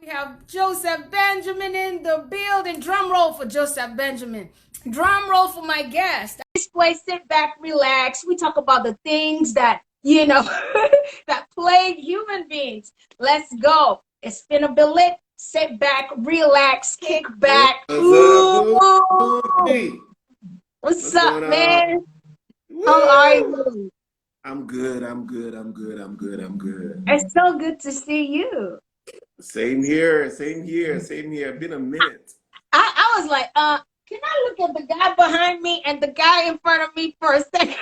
We have Joseph Benjamin in the building. Drum roll for Joseph Benjamin. Drum roll for my guest. This place, sit back, relax. We talk about the things that, that plague human beings. Let's go. It's been a billet. Sit back, relax, kick back. What's up, Ooh. Bouqui'S? What's What's up, going on? man? How are Woo! you? I'm good. I'm good. I'm good. I'm good. I'm good. It's so good to see you. Same here. Same here. Same here. Been a minute. I was like, can I look at the guy behind me and the guy in front of me for a second?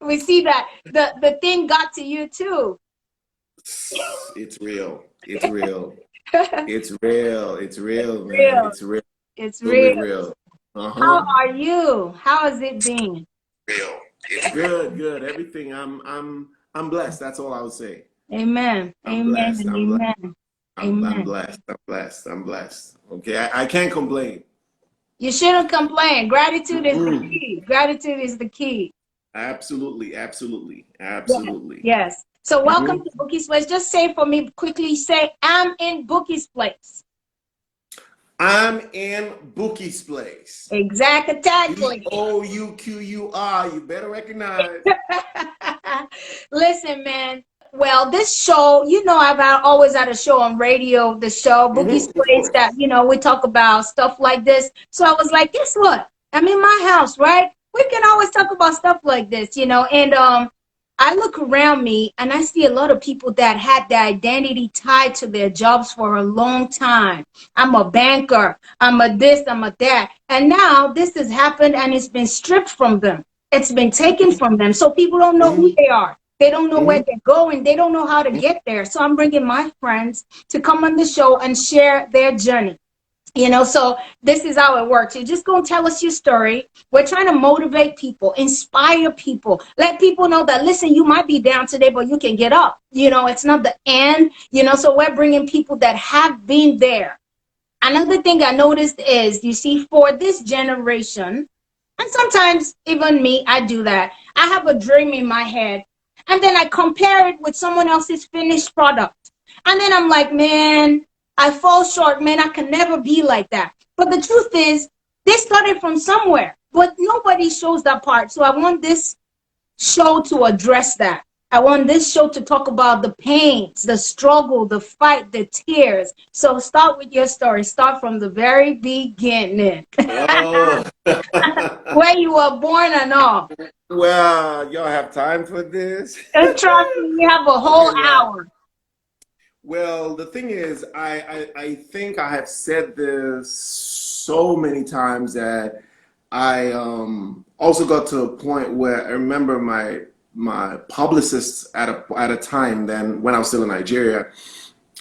We see that the thing got to you too. It's real. It's real. It's real. It's real, man. Real. It's real. It's Totally real. real. How Uh-huh. are you? How has it been? Real. It's good. Good. Everything. I'm blessed. That's all I would say. Amen. I'm Amen blessed. and I'm blessed. amen. I'm Amen. blessed. I'm blessed. I'm blessed. Okay. I can't complain. You shouldn't complain. Gratitude is the Mm-mm. key. Gratitude is the key. Absolutely, absolutely, Yes. absolutely. Yes. So welcome Hmm. to Bookie's Place. Just say for me quickly, say, I'm in Bookie's Place. I'm in Bookie's place. Exactly. B.o.u.q.u.i. You better recognize. Listen, man. Well, this show, I've always had a show on radio, the show, Bookie's Of Place, that, course. we talk about stuff like this. So I was like, guess what? I'm in my house, right? We can always talk about stuff like this. And I look around me and I see a lot of people that had their identity tied to their jobs for a long time. I'm a banker, I'm a this, I'm a that. And now this has happened and it's been stripped from them. It's been taken from them. So people don't know who Hmm. they are. They don't know where Hmm. they're going. They don't know how to get there. So I'm bringing my friends to come on the show and share their journey. So this is how it works. You're just going to tell us your story. We're trying to motivate people, inspire people, let people know that, listen, you might be down today, but you can get up. It's not the end. So we're bringing people that have been there. Another thing I noticed is, you see, for this generation, and sometimes even me, I do that. I have a dream in my head, and then I compare it with someone else's finished product. And then I'm like, man, I fall short, man. I can never be like that. But the truth is, they started from somewhere, but nobody shows that part. So I want this show to address that. I want this show to talk about the pains, the struggle, the fight, the tears. So start with your story. Start from the very beginning, Oh. where you were born and all. Well, y'all have time for this? And trust me, we have a whole Okay, well. hour. Well, the thing is, I think I have said this so many times that I also got to a point where I remember my publicist at a time then when I was still in Nigeria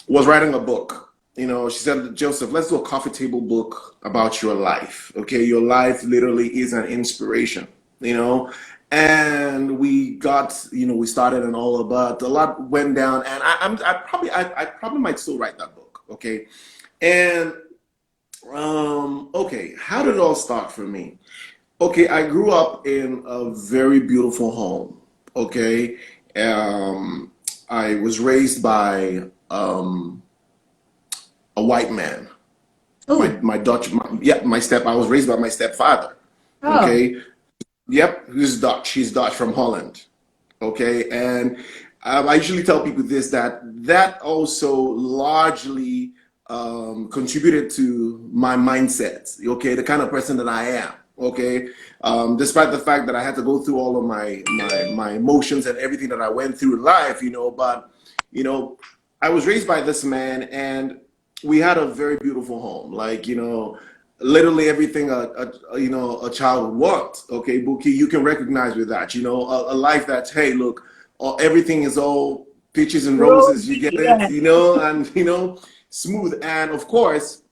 was writing a book. She said, Joseph, let's do a coffee table book about your life. Okay, your life literally is an inspiration. You know, and we started and all, but a lot went down, and I probably might still write that book. Okay, and okay, how did it all start for me? Okay, I grew up in a very beautiful home. Okay, um, I was raised by a white man. My Oh, my Dutch, yeah, my step. I was raised by my stepfather. oh, Okay, yep, he's Dutch. He's Dutch from Holland. Okay, and I usually tell people this, that also largely contributed to my mindset. Okay, the kind of person that I am. Okay, despite the fact that I had to go through all of my emotions and everything that I went through in life, but you know, I was raised by this man, and we had a very beautiful home. Like, literally everything a child would want. Okay, Buki, you can recognize with that. A life that's, hey, look, everything is all peaches and roses. You Rosie, get it, yeah. and smooth. And of course,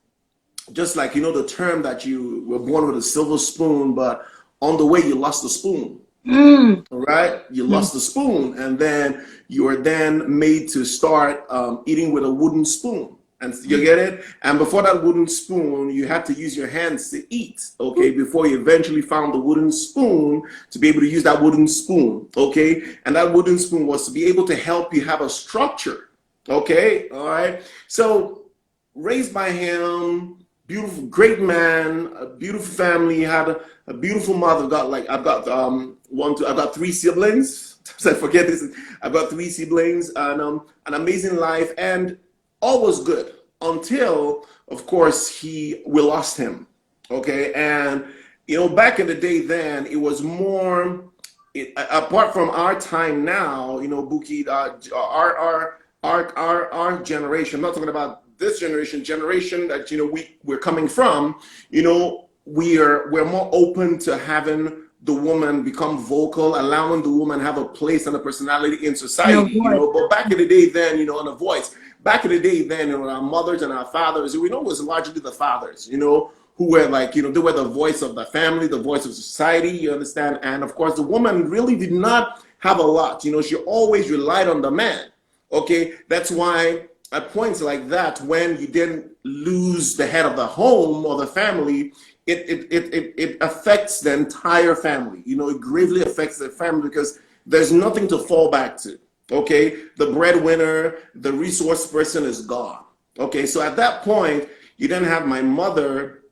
just like the term that you were born with a silver spoon, but on the way you lost the spoon. Mm, All right, you mm. lost the spoon, and then you are then made to start eating with a wooden spoon. And you get it? And before that wooden spoon, you had to use your hands to eat, okay, before you eventually found the wooden spoon to be able to use that wooden spoon, okay? And that wooden spoon was to be able to help you have a structure, Okay, all right. So raised by him, beautiful, great man, a beautiful family, had a beautiful mother. Got like I've got I've got three siblings. So I forget this. I've got three siblings and an amazing life, and all was good until, of course, he we lost him. Okay, and back in the day, then it was more. Apart from our time now, Buki, our generation. I'm not talking about this generation that we're coming from. We're more open to having the woman become vocal, allowing the woman have a place and a personality in No society. voice. But back in the day, then and a voice. Back in the day, then our mothers and our fathers, we know it was largely the fathers. Who were like, they were the voice of the family, the voice of society, you understand? And of course, the woman really did not have a lot. She always relied on the man. Okay, that's why at points like that, when you didn't lose the head of the home or the family, it affects the entire family. It gravely affects the family because there's nothing to fall back to. Okay, the breadwinner, the resource person is gone. Okay, so at that point, you then have my mother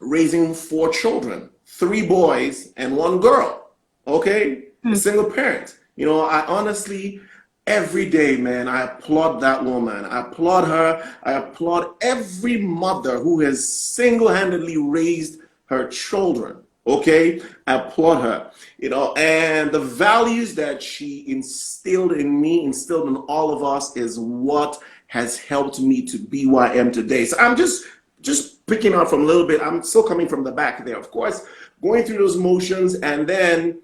raising four children, three boys and one girl. Okay, a Hmm. single parent. I honestly, every day, man, I applaud that woman. I applaud her. I applaud every mother who has single-handedly raised her children. Okay, I applaud her. And the values that she instilled in me, instilled in all of us, is what has helped me to be who I am today. So I'm just picking out from a little bit. I'm still coming from the back there, of course, going through those motions and then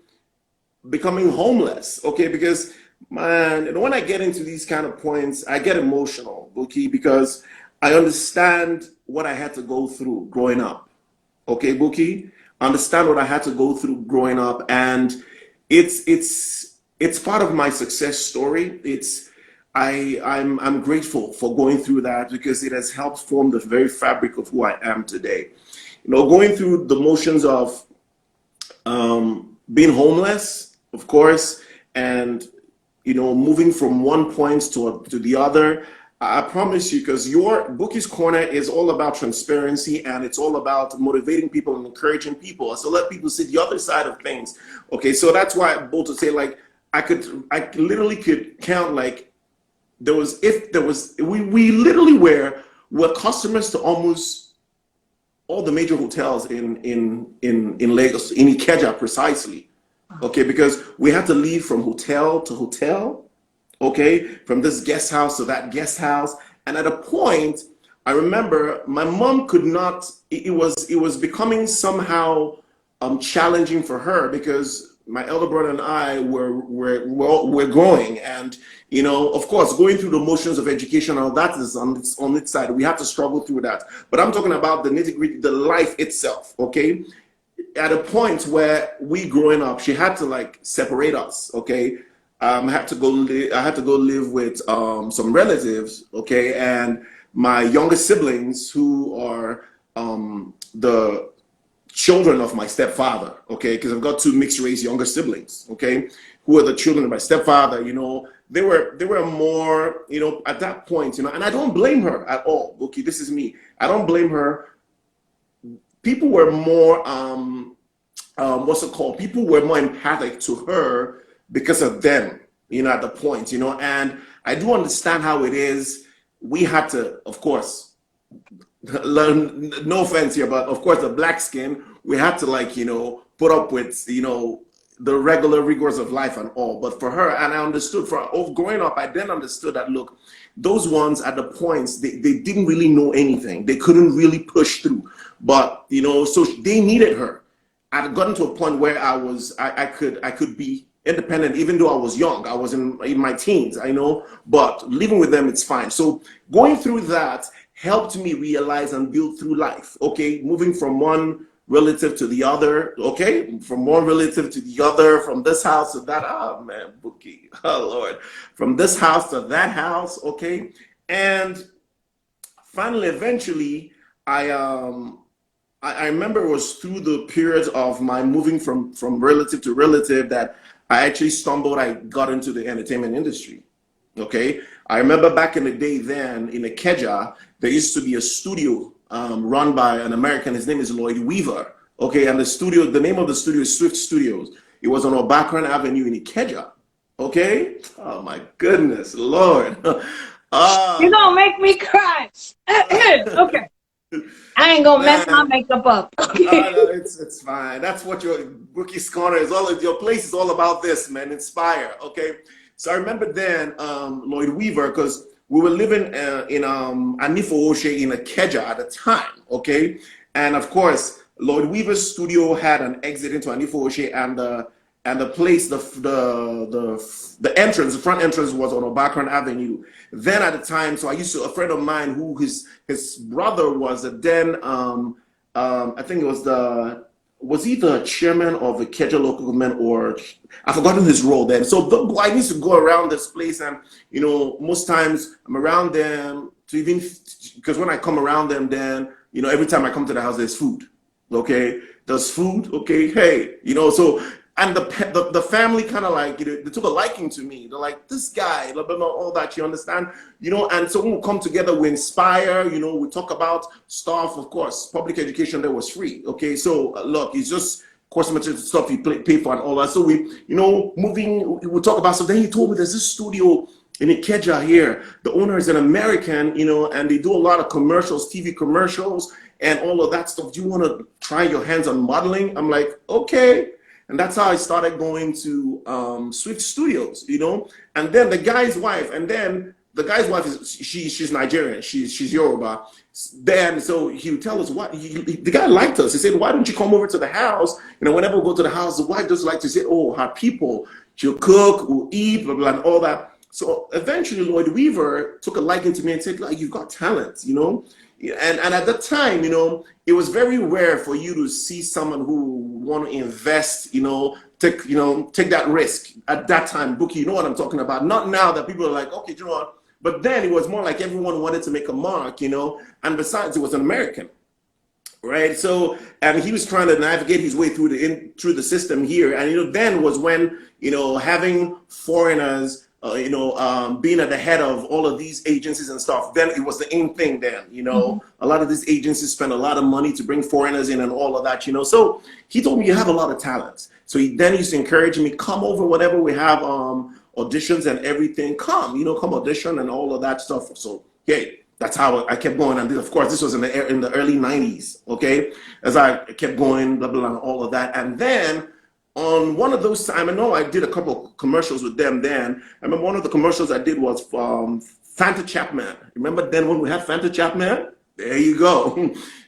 becoming homeless. Okay, because man, when I get into these kind of points, I get emotional, Buki, because I understand what I had to go through growing up. Okay, Buki, understand what I had to go through growing up, and it's part of my success story. I'm grateful for going through that because it has helped form the very fabric of who I am today. Going through the motions of being homeless, of course, and moving from one point to the other. I promise you, because your Bookie's Corner is all about transparency and it's all about motivating people and encouraging people. So let people see the other side of things. Okay, so that's why I'm bold to say, like, I literally could count, like, we literally were customers to almost all the major hotels in Lagos, in Ikeja precisely. Okay, because we had to leave from hotel to hotel, okay, from this guest house to that guest house. And at a point, I remember my mom could not, it was becoming somehow challenging for her because my elder brother and I were growing, and of course, going through the motions of education, all that is on its side. We have to struggle through that. But I'm talking about the nitty gritty, the life itself. Okay, at a point where we growing up, she had to like separate us. Okay, I had to go live with some relatives. Okay, and my younger siblings who are the children of my stepfather, okay, because I've got two mixed race younger siblings, okay, who are the children of my stepfather. They were more, at that point, and I don't blame her at all. Okay, this is me. I don't blame her. People were more, what's it called? People were more empathic to her because of them, at the point, and I do understand how it is. We had to, of course, learn, no offense here, but of course the black skin, we had to like, put up with, the regular rigors of life and all. But for her, and I understood growing up, I then understood that, look, those ones at the points, they didn't really know anything. They couldn't really push through. But, so they needed her. I had gotten to a point where I could be independent, even though I was young. I was in my teens, I know, but living with them, it's fine. So going through that helped me realize and build through life. Okay, moving from one relative to the other. Okay, from one relative to the other, from this house to that. Oh man, Bookie, oh Lord, from this house to that house. Okay, and finally, eventually, I um I remember it was through the periods of my moving from relative to relative that I actually stumbled. I got into the entertainment industry. Okay, I remember back in the day then in Ikeja, there used to be a studio run by an American. His name is Lloyd Weaver. Okay, and the name of the studio is Swift Studios. It was on Obakran Avenue in Ikeja. Okay, oh my goodness, Lord. You're Ah, gonna make me cry. Okay. I ain't gonna mess my man. makeup up. Okay. No, it's fine. That's what your Bookie's Corner is all. Your place is all about this, man. Inspire. Okay. So I remember then Lloyd Weaver because we were living in Anifo Oshe in Ikeja at the time. Okay, and of course Lloyd Weaver's studio had an exit into Anifo Oshe, and the place the entrance, the front entrance was on Obakran Avenue. Then at the time, so I used to a friend of mine who his brother was a then I think it was was he the chairman of the Keja local government or I've forgotten his role then. So I used to go around this place and most times I'm around them to even because when I come around them then every time I come to the house there's food. Okay, there's food. Okay, hey, so and the family kind of like they took a liking to me. They're like this guy, blah blah blah, all that. You understand? And so when we come together, we inspire. We talk about stuff. Of course, public education there was free. Okay, so look, it's just course material stuff you pay for and all that. So moving, we talk about. So then he told me there's this studio in Ikeja here. The owner is an American, and they do a lot of commercials, TV commercials, and all of that stuff. Do you want to try your hands on modeling? I'm like, okay. And that's how I started going to Swift Studios, And then the guy's wife, is she's Nigerian, she's Yoruba. Then so he would tell us the guy liked us. He said, "Why don't you come over to the house?" Whenever we go to the house, the wife just like to say, "Oh, her people, she'll cook, we'll eat, blah blah, and all that." So eventually, Lloyd Weaver took a liking to me and said, "Like you've got talent, And at the time, it was very rare for you to see someone who want to invest, take that risk at that time. Bookie, you know what I'm talking about. Not now that people are like, okay, you know what? But then it was more like everyone wanted to make a mark, And besides, it was an American, right? So, and he was trying to navigate his way through the system here. And then was when having foreigners being at the head of all of these agencies and stuff, then it was the in thing then, a lot of these agencies spend a lot of money to bring foreigners in and all of that, So he told me you have a lot of talents. So he then used to encourage me, come over whenever we have auditions and everything, come audition and all of that stuff. So, hey, that's how I kept going. And of course, this was in the early 90s, okay? As I kept going, blah, blah, blah, and all of that. And then on one of those times, I know I did a couple of commercials with them then. I remember one of the commercials I did was Fanta Chapman. Remember then when we had Fanta Chapman? There you go.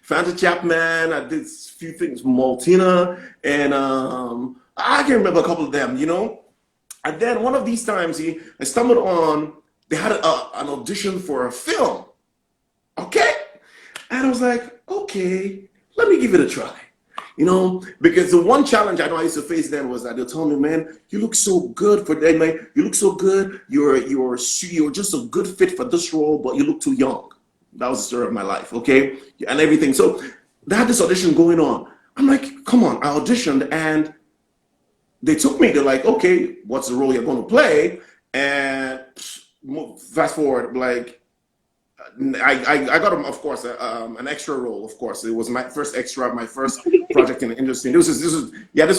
Fanta Chapman, I did a few things, Maltina, and I can remember a couple of them, And then one of these times, I stumbled on, they had an audition for a film, okay? And I was like, okay, let me give it a try. Because the one challenge I know I used to face then was that they'll tell me, man, you look so good for them, man. You look so good. You're just a good fit for this role, but you look too young. That was the story of my life, okay? And everything. So they had this audition going on. I'm like, come on, I auditioned and they took me. They're like, okay, what's the role you're going to play? And fast forward, like, I got of course an extra role. Of course, it was my first extra, my first project in the industry. This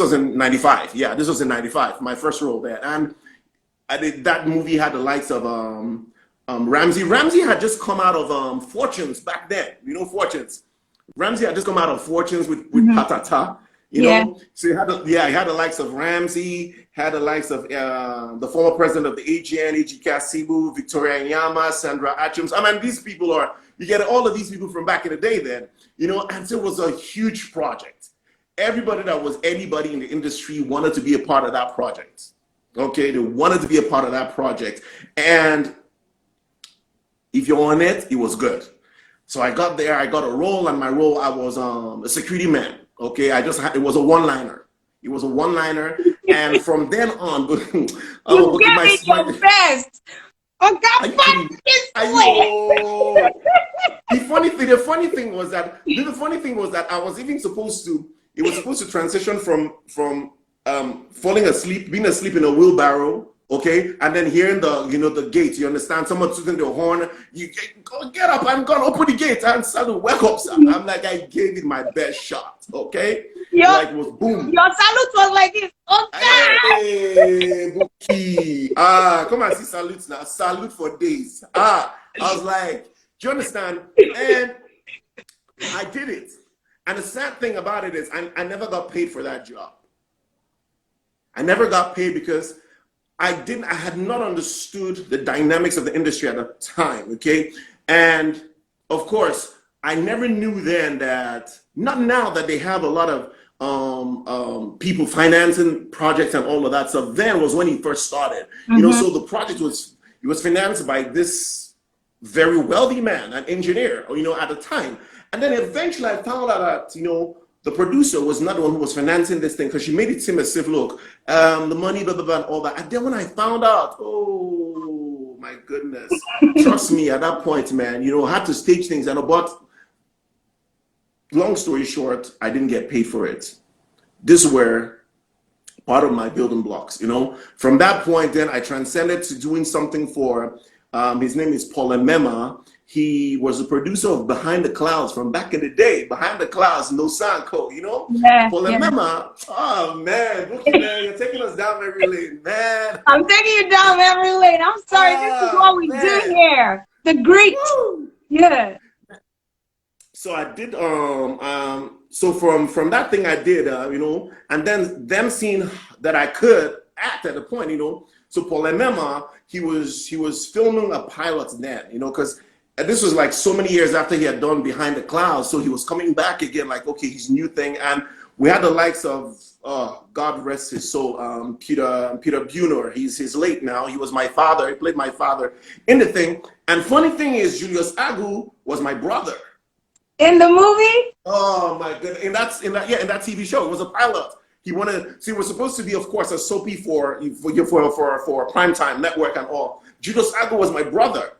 was in '95. Yeah, this was in '95. My first role there, and I did that movie had the likes of Ramsey. Ramsey had just come out of Fortunes back then. Fortunes. Ramsey had just come out of Fortunes with Patata. Yeah. So he had the likes of Ramsey, had the likes of the former president of the AGN, Ejike Asibu, Victoria Nyama, Sandra Achems. I mean, these people you get all of these people from back in the day then, and so it was a huge project. Everybody that was anybody in the industry wanted to be a part of that project. Okay, they wanted to be a part of that project. And if you're on it, it was good. So I got there, I got a role, and my role, I was a security man. Okay, it was a one-liner. It was a one-liner, and from then on, You gave it your best. Oh God, the funny thing was that I was even supposed to. It was supposed to transition from falling asleep, being asleep in a wheelbarrow, Okay, and then hearing the the gate, you understand? Someone tooting the horn, you get up, I'm gonna open the gate, and suddenly wake up, sir. I'm like, I gave it my best shot, okay? Your Like it was boom. your salute was like this. Okay. Hey, Bouqui'S. Come and see salutes now. Salute for days. I was like, do you understand? And I did it. And the sad thing about it is I never got paid for that job. I never got paid because I had not understood the dynamics of the industry at the time, okay? And of course, I never knew then that, not now that they have a lot of people financing projects and all of that stuff. Then was when he first started, Mm-hmm. so the project was financed by this very wealthy man, an engineer, at the time. And then eventually I found out that, the producer was not the one who was financing this thing, because she made it seem as if, look, the money, blah, blah, blah, and all that. And then when I found out, oh my goodness, trust me, at that point, man, I had to stage things. And about, long story short, I didn't get paid for it. This were part of my building blocks, From that point, then I transcended to doing something for, his name is Paul Emema. He was a producer of Behind the Clouds from back in the day. Behind the Clouds, no Sanko, Yeah, Paul yeah. Emema. Oh man, Bookie, man, you're taking us down memory lane, man. I'm taking you down memory lane. I'm sorry. This is what we do Man. here. The great. Woo. Yeah. So I did so from that thing I did, and then them seeing that I could act at the point, So Paul Emema, he was filming a pilot then, because this was like so many years after he had done Behind the Clouds. So he was coming back again, like, okay, his new thing. And we had the likes of, God rest his soul, Peter Buner. He's late now. He was my father. He played my father in the thing. And funny thing is, Julius Agu was my brother. In the movie? Oh my goodness! In that TV show, it was a pilot. He wanted, so it was supposed to be, of course, a soapy for primetime network and all. Julius Agu was my brother.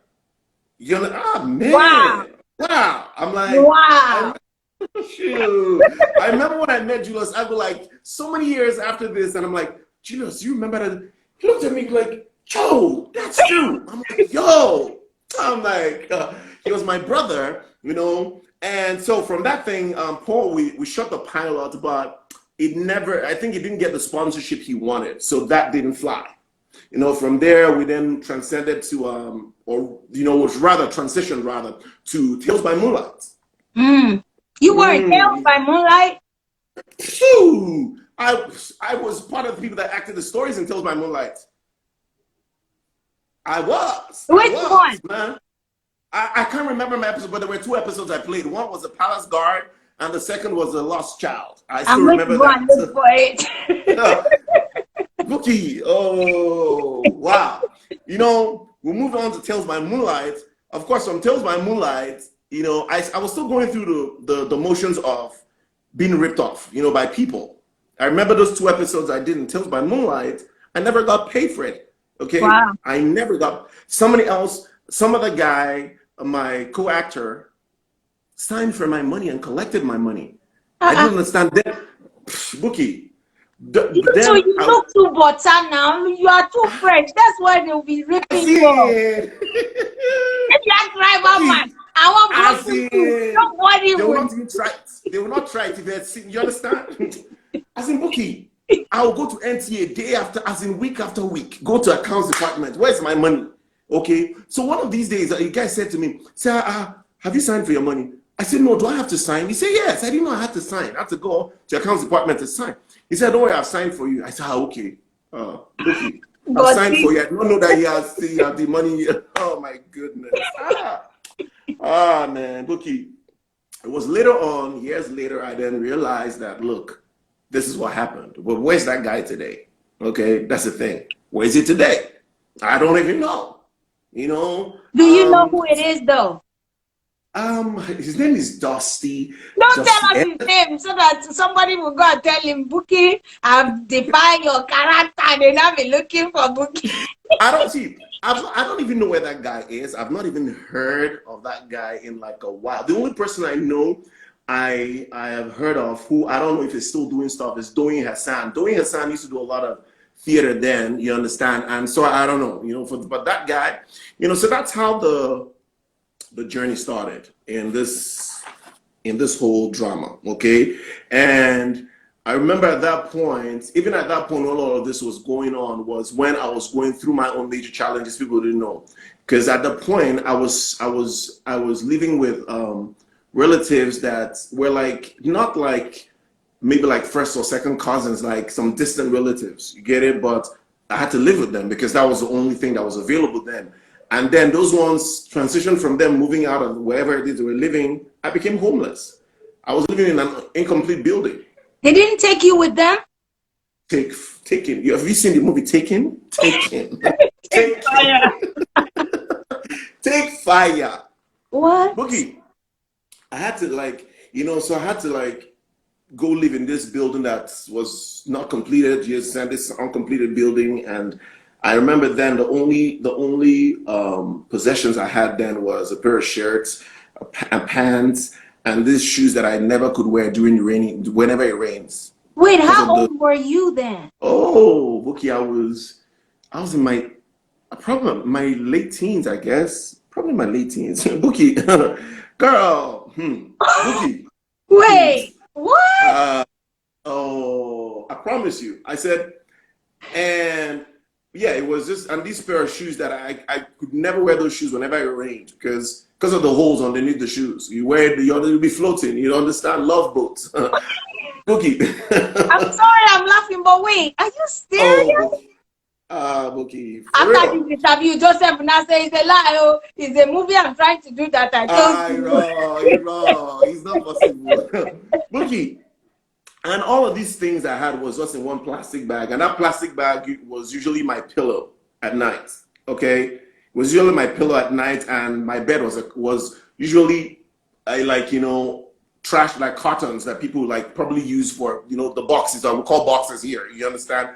Man, Wow. wow! I'm like, Wow. I remember when I met Julius Agu like so many years after this, and I'm like, Julius, you remember that? He looked at me like, yo, that's true. I'm like, yo. I'm like, he was my brother, And so from that thing, Paul, we shot the pilot, but I think he didn't get the sponsorship he wanted. So that didn't fly. From there, we then transcended to, transitioned rather to Tales by Moonlight. You were in Tales by Moonlight? Phew! I was part of the people that acted the stories in Tales by Moonlight. I was, one? Man. I can't remember my episode, but there were 2 episodes I played. One was the Palace Guard, and the second was the Lost Child. I still remember that. Look for it. Bookie, oh wow! We moved on to Tales by Moonlight. Of course, from Tales by Moonlight, I was still going through the motions of being ripped off, by people. I remember those 2 episodes I did in Tales by Moonlight. I never got paid for it. Okay, wow. I never got. Somebody else, some other guy, my co-actor, signed for my money and collected my money. I didn't understand that. Bookie. So you look too butter now. You are too fresh. That's why they'll be ripping you off. If you are driver man, I want to. Nobody will will. Not even try it. They will not try it if they see. You understand? As in Bookie, I will go to NTA day after, as in week after week. Go to accounts department. Where's my money? Okay. So one of these days, a guy said to me, "Sir, have you signed for your money?" I said, "No. Do I have to sign?" He said, "Yes." I didn't know I had to sign. I had to go to accounts department to sign. He said, "Don't worry, I've signed for you." I said, okay. Okay. I've signed for you. I don't know that he has the money. Oh my goodness. Man, Bookie. It was later on, years later, I then realized that, look, this is what happened. But where's that guy today? Okay, that's the thing. Where is he today? I don't even know. Do you know who it is though? His name is Dusty. Don't tell us his name so that somebody will go and tell him, Bouquet, I've defined your character and then I'll be looking for Bouquet. I don't even know where that guy is. I've not even heard of that guy in like a while. The only person I know I have heard of, who I don't know if he's still doing stuff, is Doyin Hassan. Doyin Hassan used to do a lot of theater then, you understand? And so I don't know, but that guy, so that's how the journey started in this whole drama, okay? And I remember at that point, even at that point, when all of this was going on was when I was going through my own major challenges people didn't know. Because at the point I was living with relatives that were like not like maybe like first or second cousins, like some distant relatives. You get it? But I had to live with them because that was the only thing that was available then. And then those ones transitioned from them moving out of wherever it is they were living. I became homeless. I was living in an incomplete building. They didn't take you with them? Taken. Have you seen the movie Taken? Taken. Take fire. Take fire. What? Boogie, I had to so I had to go live in this building that was not completed. Yes, and this uncompleted building. And I remember then the only possessions I had then was a pair of shirts, a pants, and these shoes that I never could wear whenever it rains. Wait, Because how of the old were you then? Bookie, I was in my probably my late teens, I guess. Probably my late teens. Bookie, girl, Bookie, please. Wait, what? Uh, oh, I promise you. I said, and yeah, it was just, and these pair of shoes that I could never wear those shoes whenever it rained because of the holes underneath the shoes. You wear it, you'll be floating. You don't understand? Love boats. Bookie. I'm sorry I'm laughing, but wait, are you Oh, serious? Bookie. Bookie, for After real. this interview, Joseph now says it's a lie. Oh, it's a movie I'm trying to do that I told you. You're wrong. It's not possible. Bookie. And all of these things I had was just in one plastic bag. And that plastic bag was usually my pillow at night. Okay? It was usually my pillow at night, and my bed was usually trash like cartons that people like probably use for the boxes. I would call boxes here. You understand?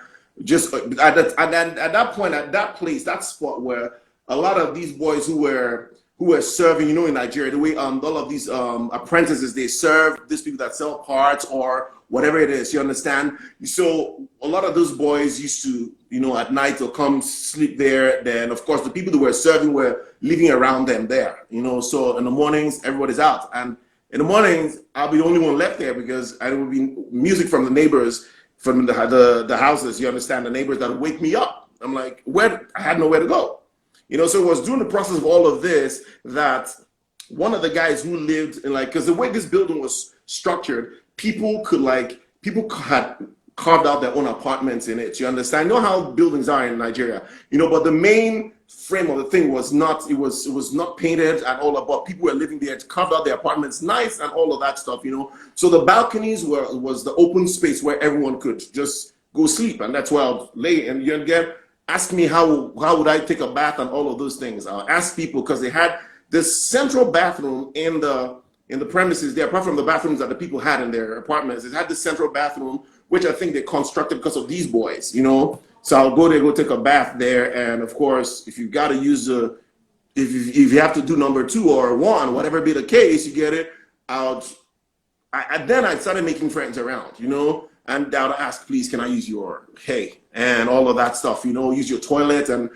Just at that point, at that place, that spot where a lot of these boys who were serving, in Nigeria, the way all of these apprentices, they serve these people that sell parts or whatever it is, you understand? So a lot of those boys used to, at night they'll come sleep there. Then of course the people that were serving were living around them there, so in the mornings everybody's out, and in the mornings I'll be the only one left there because there would be music from the neighbors, from the houses, you understand, the neighbors that would wake me up. I'm like, I had nowhere to go. So it was during the process of all of this that one of the guys who lived in because the way this building was structured, people had carved out their own apartments in it. You understand? You know how buildings are in Nigeria, but the main frame of the thing was not, it was not painted and all about. People were living there, carved out their apartments nice and all of that stuff, So the balconies was the open space where everyone could just go sleep, and that's where I'll lay. And you again ask me how would I take a bath and all of those things. I'll ask people because they had this central bathroom in the premises there, apart from the bathrooms that the people had in their apartments. It had this central bathroom, which I think they constructed because of these boys, So I'll go there, go take a bath there, and of course, if you got to use if you have to do number 2 or 1, whatever be the case, you get it. Then I started making friends around, and I would ask, please, can I use your and all of that stuff, use your toilet, and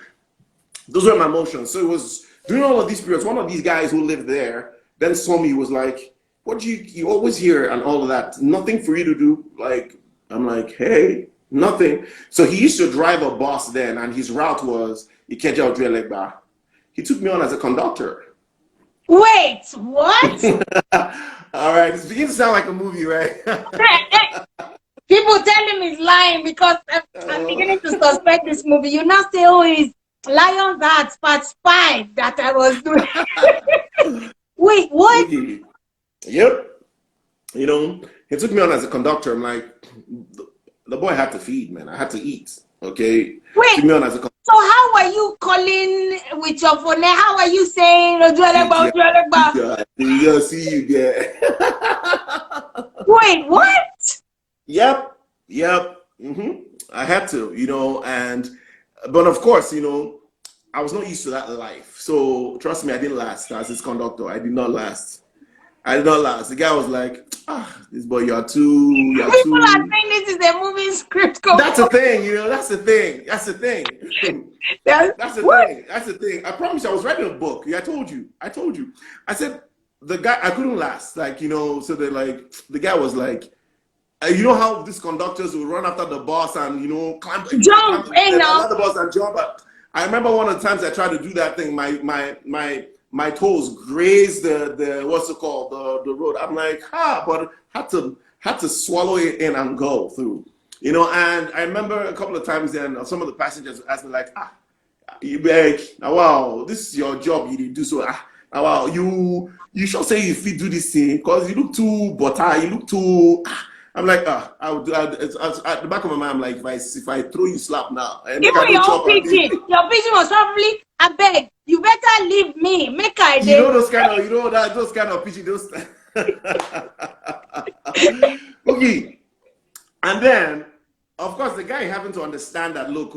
those were my emotions. So it was during all of these periods. One of these guys who lived there then saw me, was like, what do you always here and all of that? Nothing for you to do? I'm like, hey, nothing. So he used to drive a bus then, and his route was Ikeja Ojuelegba. He took me on as a conductor. Wait, what? All right, it's beginning to sound like a movie, right? People tell him he's lying because I'm beginning to suspect this movie. You now say, oh, it's Lion's Heart Part 5 that I was doing. Wait, what? Yep. He took me on as a conductor. I'm like, the boy had to feed, man. I had to eat. Okay. Wait. Took me on as a conductor. So how are you calling with your phone? How are you saying Ojuelegba? Yeah, see you there. Wait, what? Yep. I had to, but of course, I was not used to that life. So trust me, I didn't last as his conductor. I did not last. I did not last. The guy was like, ah, this boy, you're People are too. saying this is a movie script. Go That's the thing, you know. That's the thing. That's the thing. That's the what? thing. That's the thing. I promise you, I was writing a book. Yeah, I told you. I told you. I said the guy. I couldn't last. Like you know. So they like the guy was like, you know how these conductors will run after the bus and you know climb, Jump, hey now. another bus and jump. But I remember one of the times I tried to do that thing. My toes grazed the what's it called the road. I'm like but had to swallow it in and go through. You know, and I remember a couple of times then some of the passengers asked me like you beg now wow this is your job you did do so now wow you should say if you do this thing because you look too butter you look too I'm like I would do at the back of my mind I'm like if I throw you slap now and make I Even don't your own chop and pigeon. Your pigeon was probably, I beg, you better leave me. Make I you day. know those kind of you know that those kind of pitchy those okay and then of course the guy having to understand that look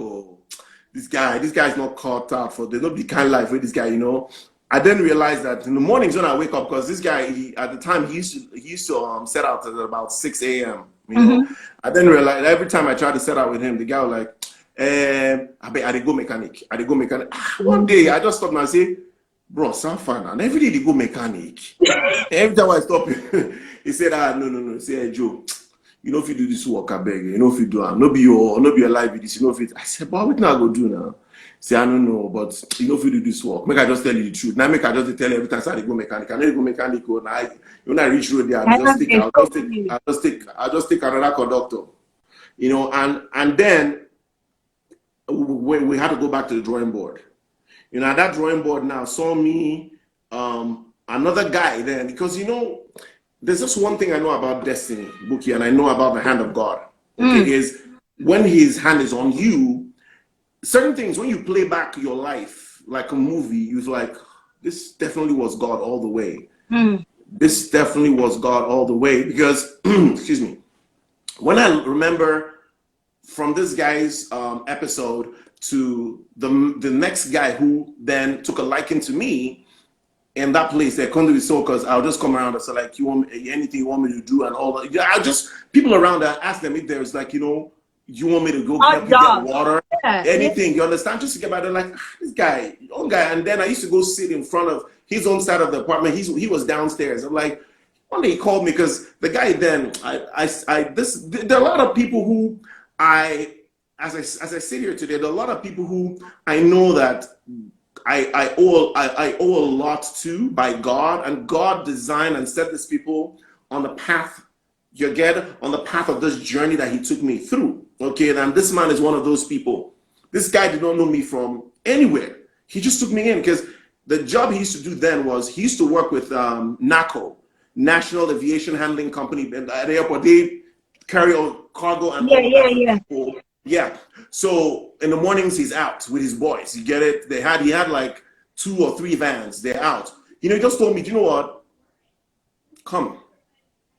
this guy's not caught out for there's no be kind life with this guy, you know. I then realized that in the mornings when I wake up, because this guy at the time he used to set out at about 6 a.m. You know, I then realized every time I tried to set out with him, the guy was like, I dey go mechanic. I dey go mechanic. One day I just stopped and I say, bro, some fun and every day they go mechanic. Every time I stop he said, no. He said, hey, Joe, you know if you do this work, I beg you. You know if you do no be your life with this, you know if it. I said, but what I go do now? Say, I don't know, but you know if you do this work, make I just tell you the truth. Now make I just tell you every time I go mechanic. I know go mechanic, and when I reach road there, I'll just take another conductor. You know, and then we had to go back to the drawing board. You know, that drawing board now saw me, another guy then, because you know, there's just one thing I know about destiny, Bouqui'S, and I know about the hand of God. Okay, is when his hand is on you, certain things, when you play back your life like a movie, you're like, this definitely was God all the way. This definitely was God all the way. Because, excuse me, when I remember from this guy's episode to the next guy who then took a liking to me, in that place, they couldn't be so because I'll just come around and say like, you want anything you want me to do and all that. Yeah, I just people around that ask them if there's like, you know, you want me to go help you get water, anything. You understand? Just to get by, they're like this guy, own guy. And then I used to go sit in front of his own side of the apartment. He was downstairs. I'm like, one day he called me because the guy then there are a lot of people who as I sit here today, there are a lot of people who I know that I owe a lot to by God, and God designed and set these people on the path, on the path of this journey that he took me through. Okay, and this man is one of those people. This guy did not know me from anywhere. He just took me in because the job he used to do then was he used to work with NACO, National Aviation Handling Company at the airport. They carry on cargo and all of that for people. Yeah. So in the mornings he's out with his boys. You get it? He had like 2 or 3 vans. They're out. You know, he just told me, do you know what? Come.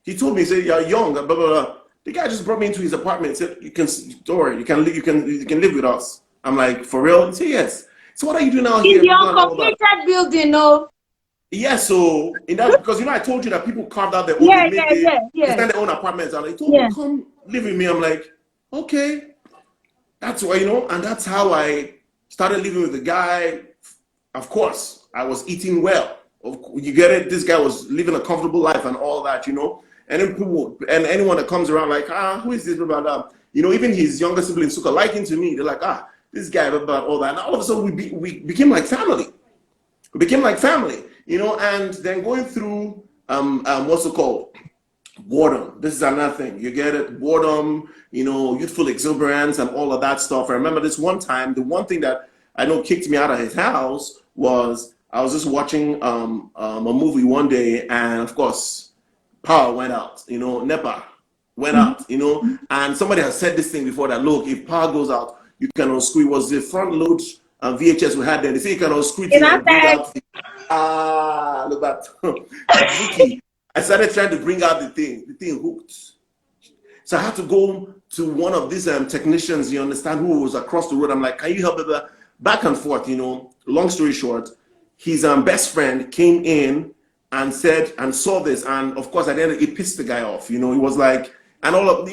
He told me, he said, you're young, blah, blah, blah. The guy just brought me into his apartment and said, don't worry, you can live with us. I'm like, for real? He said, yes. So what are you doing now here? In the uncompleted building, no. Yeah, so in that because you know I told you that people carved out their own, they design their own apartments, and they told me, come live with me. I'm like, okay. That's why, you know, and that's how I started living with the guy. Of course, I was eating well. You get it? This guy was living a comfortable life and all that, you know. And then people and anyone that comes around like, who is this about? You know, even his younger siblings took a liking to me. They're like, this guy about all that. And all of a sudden we became like family. We became like family, you know, and then going through what's it called? Boredom. This is another thing. You get it? Boredom, you know, youthful exuberance and all of that stuff. I remember this one time, the one thing that I know kicked me out of his house was I was just watching a movie one day, and of course, power went out, you know, NEPA went out, you know, and somebody has said this thing before that, look, if power goes out, you can unscrew. It was the front load VHS we had there. They say you can unscrew it and bring out look at I started trying to bring out the thing hooked. So I had to go to one of these technicians, you understand, who was across the road. I'm like, can you help me? Back and forth, you know. Long story short, his best friend came in and said and saw this, and of course at the end it pissed the guy off. He was like, and all of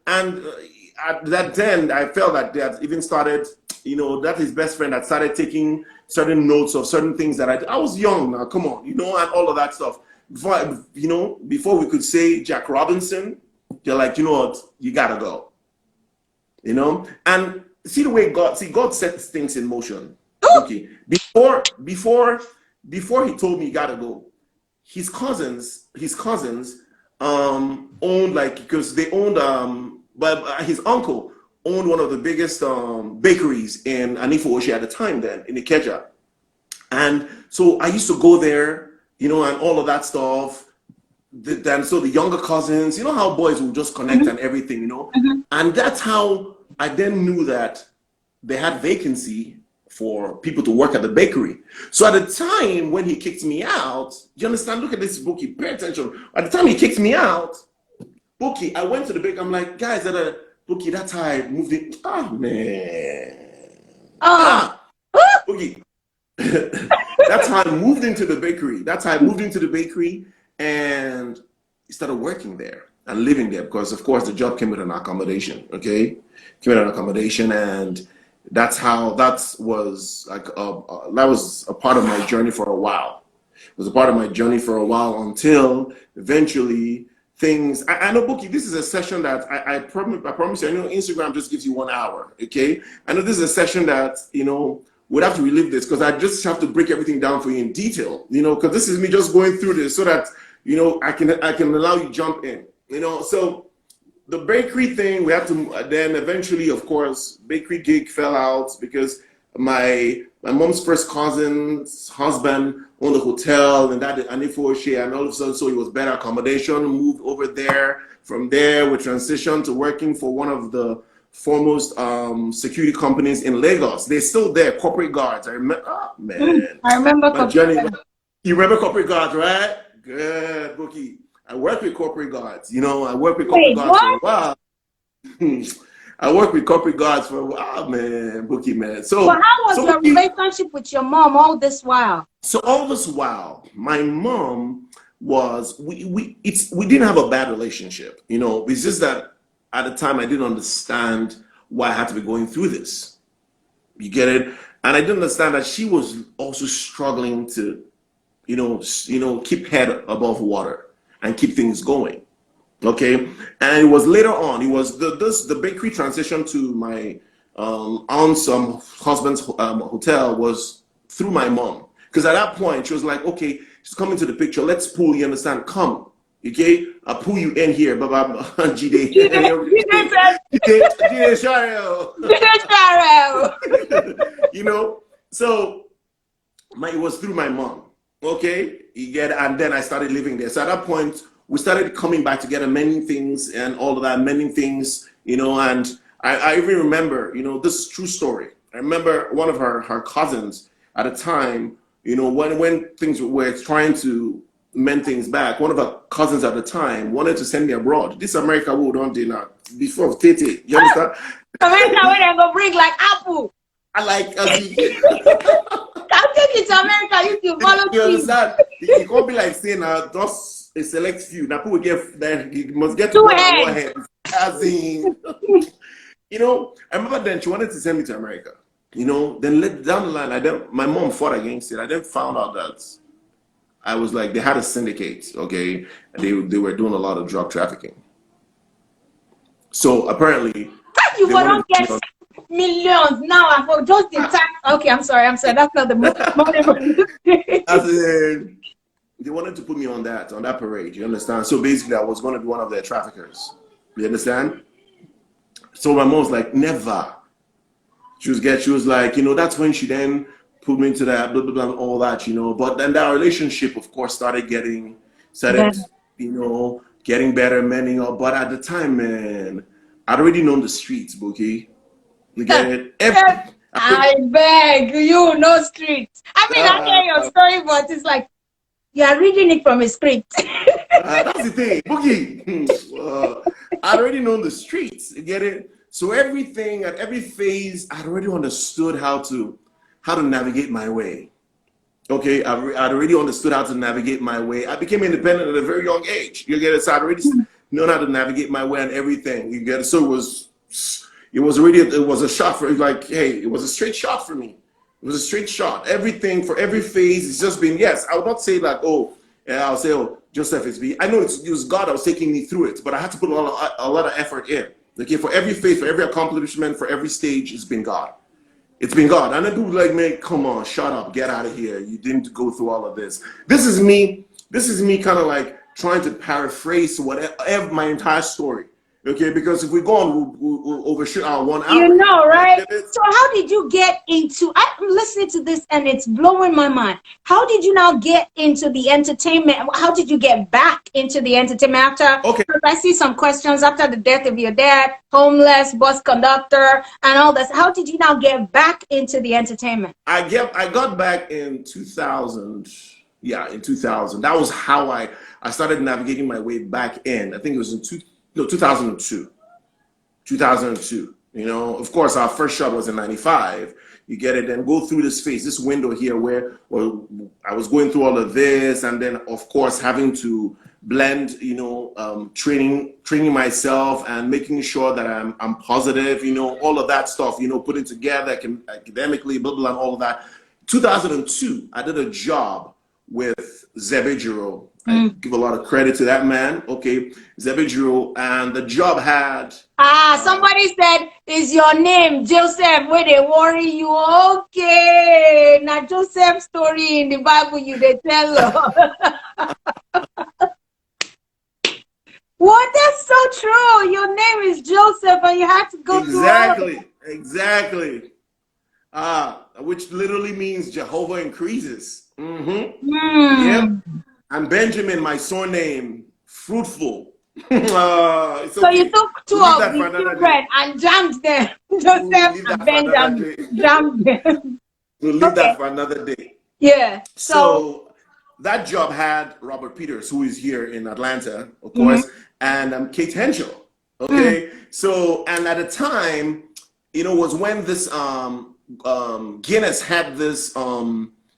and at that then I felt that they had even started, that his best friend had started taking certain notes of certain things that I was young now, come on, and all of that stuff. Before we could say Jack Robinson, they're like, you know what, you gotta go, and see the way God sets things in motion. Okay, before he told me you gotta go, his cousins owned, like, because they owned but his uncle owned one of the biggest bakeries in Anifo at the time, then in Ikeja. And so I used to go there, and all of that stuff. Then so the younger cousins, how boys will just connect Mhm. and everything, Mhm. and that's how I then knew that they had vacancy for people to work at the bakery. So at the time when he kicked me out, you understand? Look at this, Bouquie. Pay attention. At the time he kicked me out, Bouquie, I went to the bakery. I'm like, guys, Bouquie, that's how I moved in. Ah, man. Oh. Ah, Bouquie. That's how I moved into the bakery. That's how I moved into the bakery and started working there and living there, because of course the job came with an accommodation. Okay, came with an accommodation, and that was like that was a part of my journey for a while. It was a part of my journey for a while until eventually things. I know, Bookie. This is a session that I promise you. I know Instagram just gives you 1 hour. Okay, I know this is a session that we'd have to relive this, because I just have to break everything down for you in detail. Because this is me just going through this so that I can allow you jump in. So the bakery thing, we have to then eventually, of course, bakery gig fell out because my mom's first cousin's husband owned a hotel, and that Anifoshe, and all of a sudden, so it was better accommodation, moved over there. From there, we transitioned to working for one of the foremost security companies in Lagos. They're still there, corporate guards. I remember, oh man, I remember my journey. computer. You remember corporate guards, right? Good, Bookie. I worked with corporate guards. I worked with corporate Wait, guards for a what? while. I worked with corporate guards for a while, man, Bookie, man. But So, how was so, your relationship with your mom all this while? so all this while, my mom was we didn't have a bad relationship. It's just that at the time I didn't understand why I had to be going through this. You get it? And I didn't understand that she was also struggling to, keep head above water and keep things going. Okay, and it was later on. It was the bakery transition to my aunt's husband's hotel was through my mom, because at that point she was like, okay, she's coming to the picture. Let's pull. You understand? Come, okay. I'll pull you in here. Baba, Jide, Jide said, Jide, Shario. Jide Sparrow. So it was through my mom. Okay, you get, and then I started living there. So at that point, we started coming back together, mending things and all of that, mending things, and I even remember, this is true story. I remember one of her cousins at a time, when things were trying to mend things back, one of her cousins at the time wanted to send me abroad. This America we don't do now. Before Tete, you understand? America, when I go bring like apple. I like as I'll take it to America. You can follow you me. understand? It can't be like saying just a select few. Now people get that you must get Two more than one heads. head. As in, I remember then she wanted to send me to America. Then down the line, my mom fought against it. I then found out that I was like, they had a syndicate, okay, and they were doing a lot of drug trafficking. So apparently You they for wanted don't to put get me on. millions now and for just the time. Okay, I'm sorry. That's not the money. As in, they wanted to put me on that parade. You understand? So basically, I was going to be one of their traffickers. You understand? So my mom was like, never. She was like, that's when she then put me into that, blah, blah, blah, and all that, But then that relationship, of course, Yeah. started, getting better, mending up. But at the time, man, I'd already known the streets, Bookie. You get it? I beg you, no streets. I mean, I Uh, hear your story, but it's like you are reading it from a script. that's the thing, Boogie. I'd already known the streets. You get it? So everything at every phase, I'd already understood how to navigate my way. Okay, I'd already understood how to navigate my way. I became independent at a very young age. You get it? So I'd already known how to navigate my way and everything. You get it? So it was a shot for like, hey, it was a straight shot for me. It was a straight shot. Everything for every phase, it's just been yes. I would not say like, oh, yeah, I'll say, oh, Joseph is me. I know it was God that was taking me through it, but I had to put a lot of effort in. Okay, for every phase, for every accomplishment, for every stage, it's been God. It's been God. And then people like, man, come on, shut up, get out of here. You didn't go through all of this. This is me. This is me kind of like trying to paraphrase whatever my entire story. Okay, because if we go on, we'll overshoot our 1 hour You here. know, You right? get it? So how did you get into, I'm listening to this and it's blowing my mind. How did you now get into the entertainment? How did you get back into the entertainment after? Okay, Because I see some questions after the death of your dad, homeless, bus conductor, and all this. How did you now get back into the entertainment? I got back in 2000. Yeah, in 2000. That was how I started navigating my way back in. I think it was in 2002. 2002. You know, of course, our first shot was in 95. You get it, then go through this phase, this window here where well, I was going through all of this, and then of course having to blend, you know, training myself and making sure that I'm positive, you know, all of that stuff, you know, putting together academically, blah blah, and all of that. 2002, I did a job with Zebejiro. I Mm. give a lot of credit to that man. Okay, Zebejiro, and the job had Ah, somebody said, is your name Joseph where they worry you? Okay. Now Joseph's story in the Bible you they tell us. What? That's so true. Your name is Joseph and you had to go through all of exactly, exactly. Which literally means Jehovah increases. Yep. Hmm. And Benjamin, my surname, fruitful. It's So you okay. took two We'll leave of that for the another day. children and jammed them. We'll Joseph leave and that for another Benjamin day. jammed them. We'll leave Okay. that for another day. Yeah. So So that job had Robert Peters, who is here in Atlanta, of mhm. course, and Kate Henschel. Mm. Okay, so and at the time, you know, was when this Guinness had this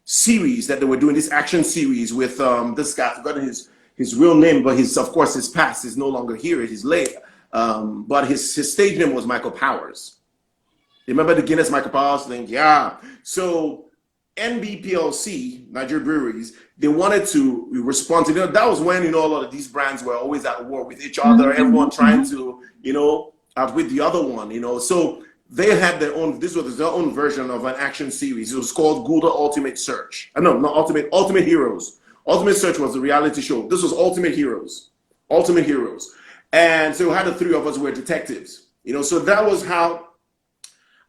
series that they were doing, this action series with this guy. I've forgotten his real name, but his of course his past is no longer here. He's late. But his stage name was Michael Powers. Remember the Guinness Michael Powers thing? Yeah. So NBPLC, Nigeria Breweries, they wanted to respond to, you know, that was when, you know, a lot of these brands were always at war with each other, everyone Mhm, trying mhm, to, you know, outwit the other one, you know. So they had their own, this was their own version of an action series. It was called Gulda Ultimate Search. No, not Ultimate Heroes. Ultimate Search was a reality show. This was Ultimate Heroes. Ultimate Heroes. And so we had the three of us were detectives, you know, so that was how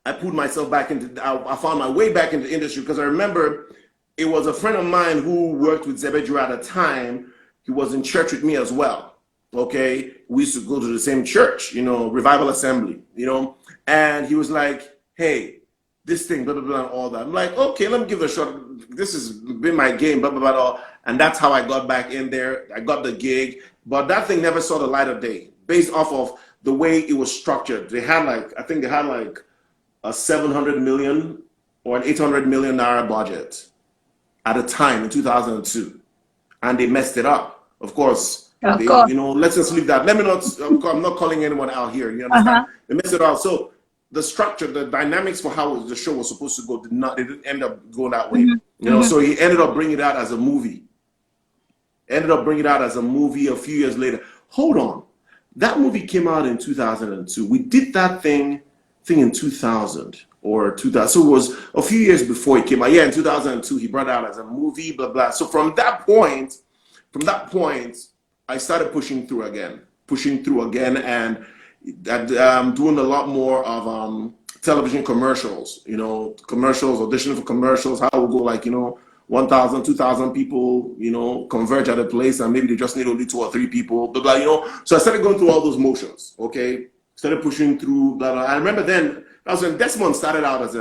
I pulled myself back into, I found my way back into the industry because I remember it was a friend of mine who worked with Zebedru at the time. He was in church with me as well. Okay. We used to go to the same church, you know, Revival Assembly, you know, and he was like, hey, this thing, blah, blah, blah, and all that. I'm like, okay, let me give it a shot. This has been my game, blah, blah, blah, blah. And that's how I got back in there. I got the gig, but that thing never saw the light of day based off of the way it was structured. They had like, I think they had like, a 700 million or an 800 million naira budget at a time in 2002, and they messed it up. Of course, of they, course. you know, let's just leave that. Let me not, I'm not calling anyone out here, you understand? Uh-huh. They messed it up. So the structure, the dynamics for how the show was supposed to go they didn't end up going that way. Mhm, You know, mhm. so he ended up bringing it out as a movie. Ended up bringing it out as a movie a few years later. Hold on. That movie came out in 2002. We did that thing in 2000 or 2000. So it was a few years before it came out. Yeah, in 2002, he brought it out as a movie, blah, blah. So from that point, I started pushing through again, and doing a lot more of television commercials, you know, commercials, auditioning for commercials, how it would go like, you know, 1,000, 2,000 people, you know, converge at a place and maybe they just need only two or three people, blah, blah, you know. So I started going through all those motions, okay? Started pushing through, blah, blah. I remember then, that was when Desmond started out as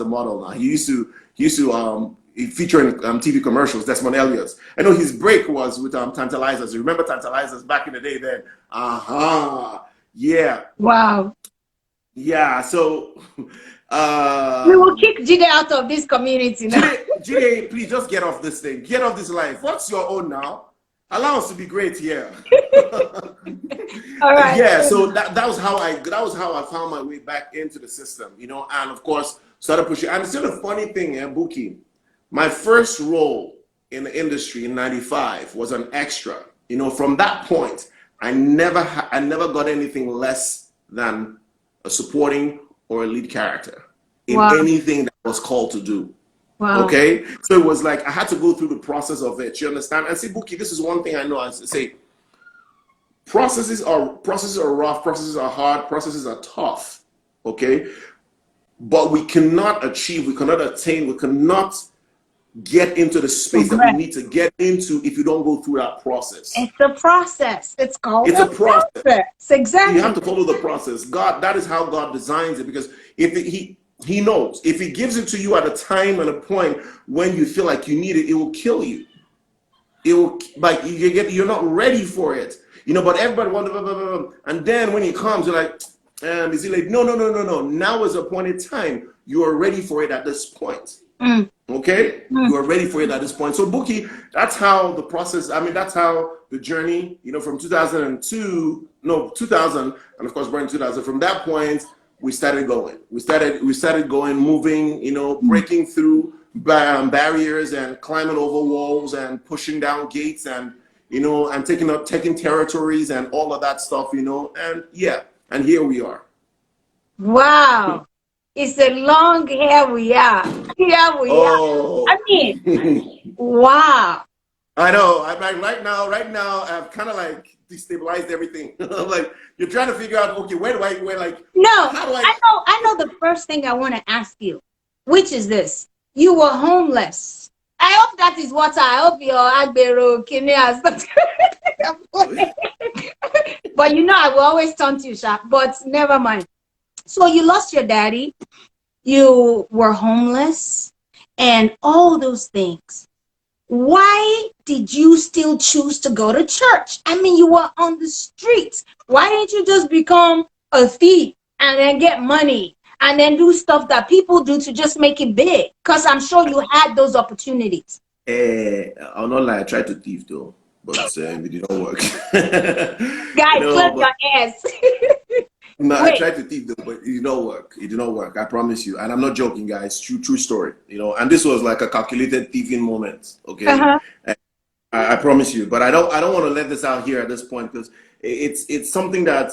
a model now. He used to feature in TV commercials, Desmond Elliott. I know his break was with Tantalizers. You remember Tantalizers back in the day then? Uh-huh. Yeah. Wow. Yeah. So We will um kick Jide out of this community now. Jide, GA, please just get off this thing. Get off this life. What's your own now? Allow us to be great here. All right. Yeah, so that was how I found my way back into the system, you know, and of course started pushing. And still the funny thing, Bouquet, my first role in the industry in '95 was an extra. You know, from that point, I never got anything less than a supporting or a lead character in Wow. anything that was called to do. Wow. Okay, so it was like I had to go through the process of it. You understand? And see, Bouquet, this is one thing I know. I say processes are rough, processes are hard, processes are tough. Okay, but we cannot achieve, we cannot attain, we cannot get into the space that we Correct. need to get into if you don't go through that process. It's a process. It's called It's a a process. process. You have Exactly. to follow the process. God, that is how God designs it, because if he knows if he gives it to you at a time and a point when you feel like you need it, it will kill you. It will, like, you're not ready for it, you know. But everybody wants, and then when it comes, you're like, is it like, no. Now is a point in time. You are ready for it at this point. Okay, you are ready for it at this point. So Bouquet, that's how the process. I mean, that's how the journey. You know, from 2002, no 2000, and of course, born in 2000. From that point, we started going. We started going, moving. You know, breaking through barriers and climbing over walls and pushing down gates and, you know, and taking territories and all of that stuff. You know, and yeah, and here we are. Wow. It's a long here we are. Here we are. I Oh. mean, wow. I know. I'm like right now, I've kind of like destabilized everything. I'm like, you're trying to figure out, okay, where like, No, how do I? I know the first thing I want to ask you, which is this. You were homeless. I hope that is what I hope your Agbero Kini has. But you know, I will always turn to you, Sha. But never mind. So you lost your daddy, you were homeless, and all those things. Why did you still choose to go to church? I mean, you were on the streets. Why didn't you just become a thief and then get money and then do stuff that people do to just make it big? Because I'm sure you had those opportunities. I'll not lie. I tried to thief though, but it did not work. You Guy, know, close but your ears. no, I Wait, tried to thief though, but it did not work. It did not work. I promise you, and I'm not joking, guys. True story. You know, and this was like a calculated thieving moment. Okay, uh-huh. I promise you, but I don't want to let this out here at this point, because it's something that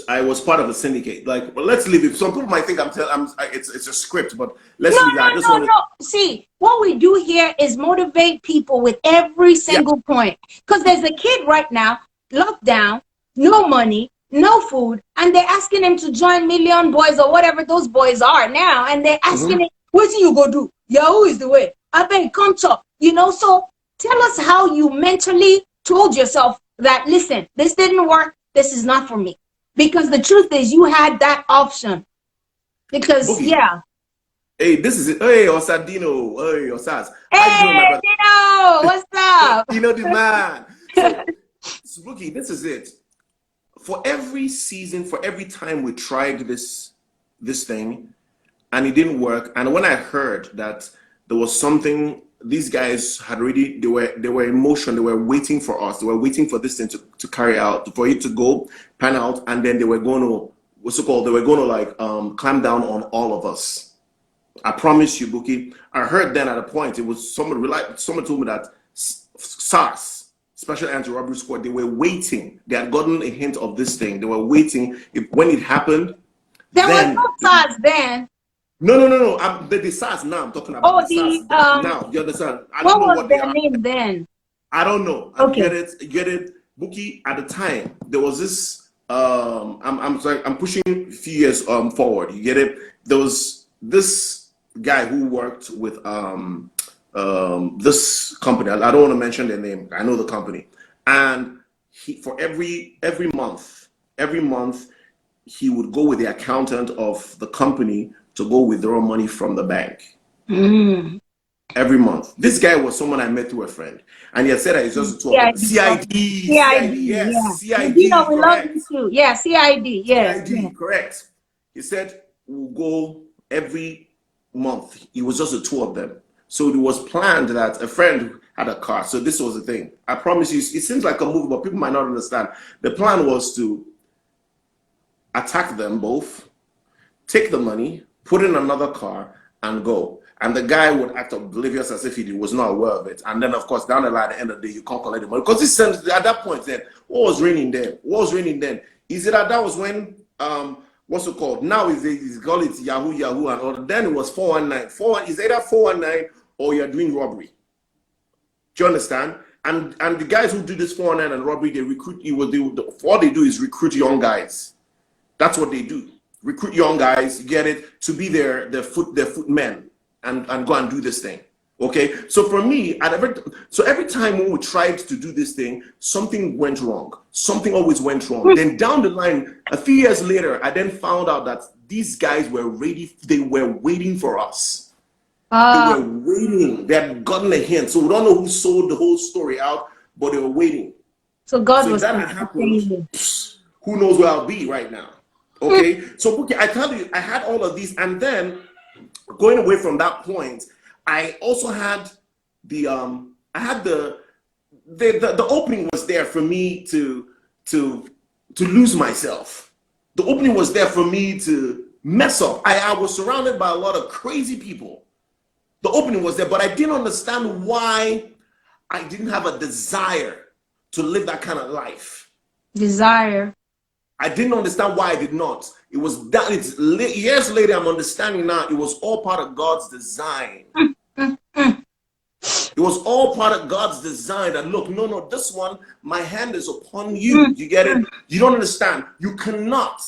I was part of a syndicate. Like, but let's leave it. Some people might think it's a script, but No, let's leave that. I just want to. no. See, what we do here is motivate people with every Yeah. single point. Because there's a kid right now, locked down, no money, no food, and they're asking him to join Million Boys or whatever those boys are now. And they're asking Mhm. him, what do you go do? Yahoo is the way. I beg, come talk. You know, so tell us how you mentally told yourself that, listen, this didn't work. This is not for me. Because the truth is, you had that option. Because, Boogie. yeah. Hey, this is it. Hey, Osadino. Hey, Osas. How you doing, my Hey, brother? Dino, what's up? You know the man. So Boogie, this is it. For every season, for every time we tried this thing, and it didn't work. And when I heard that there was something, these guys had already, they were in motion, they were waiting for us, they were waiting for this thing to carry out, for it to go, pan out, and then they were going to, what's it called? They were going to like clamp down on all of us. I promise you, Bookie. I heard then at a point, it was someone told me that SARS, Special Anti-Robbery Squad, they were waiting. They had gotten a hint of this thing. They were waiting. When it happened, There was then no SARS then. no. The SARS now. I'm talking about Oh, the SARS the now. You understand? I what don't know was what they their are. name then? I don't know. And Okay. get it, Bookie. At the time, there was this. I'm sorry. I'm pushing a few years forward. You get it? There was this guy who worked with this company. I don't want to mention their name. I know the company, and he, for every month he would go with the accountant of the company to go withdraw money from the bank Mm. every month. This guy was someone I met through a friend, and he had said that he's just two of them. CID. CID, CID, yes, yeah. Dino, CID, we love you correct. too. Yeah, CID, yes. Yeah. CID, correct. He said we'll go every month, it was just the two of them. So it was planned that a friend had a car. So this was the thing. I promise you, it seems like a movie, but people might not understand. The plan was to attack them both, take the money, put in another car, and go. And the guy would act oblivious as if he was not aware of it. And then, of course, down the line, at the end of the day, you can't collect the money. Because this sense, at that point then, what was raining then? What was raining then? Is it that was when, what's it called? Now it's called it Yahoo, Yahoo, and all. Then it was 419. Is either 419 or you're doing robbery. Do you understand? And the guys who do this 419 and robbery, they recruit you. All they do is recruit young guys. That's what they do. Recruit young guys, get it, to be their footmen and go and do this thing. Okay? So for me, every time when we tried to do this thing, something went wrong. Something always went wrong. Then down the line, a few years later, I then found out that these guys were ready, they were waiting for us. They were waiting. They had gotten a hint. So we don't know who sold the whole story out, but they were waiting. So God so was if that had happened, who knows where I'll be right now. Okay, so okay, I tell you, I had all of these, and then going away from that point, I also had the the opening was there for me to lose myself. The opening was there for me to mess up. I was surrounded by a lot of crazy people. The opening was there, but I didn't understand why I didn't have a desire to live that kind of life. Desire. I didn't understand why I did not. It was that years later, I'm understanding now, it was all part of God's design. It was all part of God's design that, look, no, this one, my hand is upon you. You get it? You don't understand. You cannot.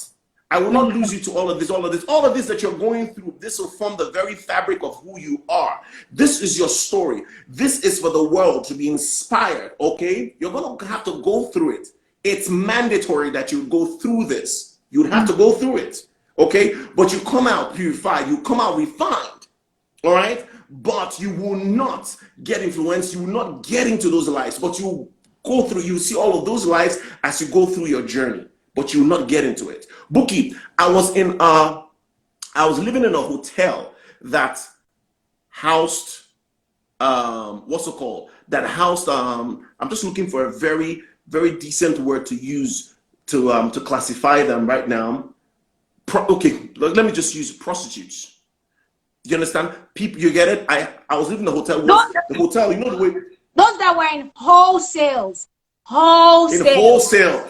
I will not lose you to all of this. All of this that you're going through, this will form the very fabric of who you are. This is your story. This is for the world to be inspired, okay? You're going to have to go through it. It's mandatory that you go through this. You'd have to go through it, okay? But you come out purified. You come out refined, all right? But you will not get influenced. You will not get into those lives. But you go through, you see all of those lives as you go through your journey. But you will not get into it. Bouqui'S, I was living in a hotel that housed, what's it called? That housed, I'm just looking for a very, very decent word to use to classify them right now. Okay, let me just use prostitutes. You understand? People, you get it? I was living in a hotel. The hotel, you know the way. Those that were in wholesales. Wholesale.